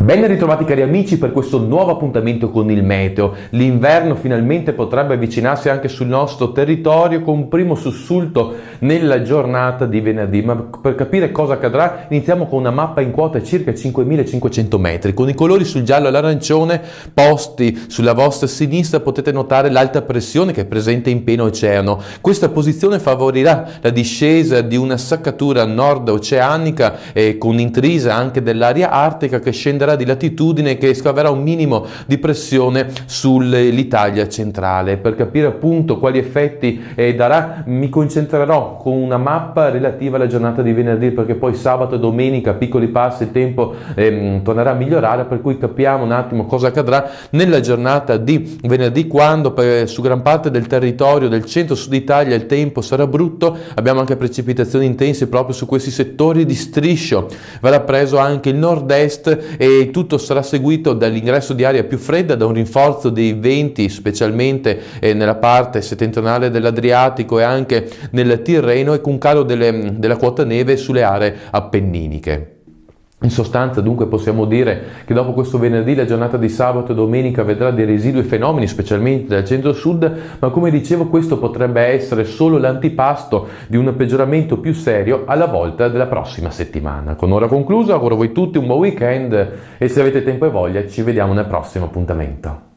Ben ritrovati cari amici per questo nuovo appuntamento con il meteo. L'inverno finalmente potrebbe avvicinarsi anche sul nostro territorio con un primo sussulto nella giornata di venerdì, ma per capire cosa accadrà iniziamo con una mappa in quota circa 5.500 metri. Con i colori sul giallo e l'arancione posti sulla vostra sinistra potete notare l'alta pressione che è presente in pieno oceano. Questa posizione favorirà la discesa di una saccatura nord-oceanica con intrisa anche dell'aria artica che scenderà di latitudine, che scaverà un minimo di pressione sull'Italia centrale. Per capire appunto quali effetti darà mi concentrerò con una mappa relativa alla giornata di venerdì, perché poi sabato e domenica piccoli passi il tempo tornerà a migliorare, per cui capiamo un attimo cosa accadrà nella giornata di venerdì, quando su gran parte del territorio del centro-sud Italia il tempo sarà brutto. Abbiamo anche precipitazioni intense proprio su questi settori di striscio. Verrà preso anche il nord-est e tutto sarà seguito dall'ingresso di aria più fredda, da un rinforzo dei venti specialmente nella parte settentrionale dell'Adriatico e anche nel Tirreno, e con un calo della quota neve sulle aree appenniniche. In sostanza dunque possiamo dire che dopo questo venerdì la giornata di sabato e domenica vedrà dei residui fenomeni specialmente dal centro-sud, ma come dicevo questo potrebbe essere solo l'antipasto di un peggioramento più serio alla volta della prossima settimana. Con ora concluso, auguro a voi tutti un buon weekend e se avete tempo e voglia ci vediamo nel prossimo appuntamento.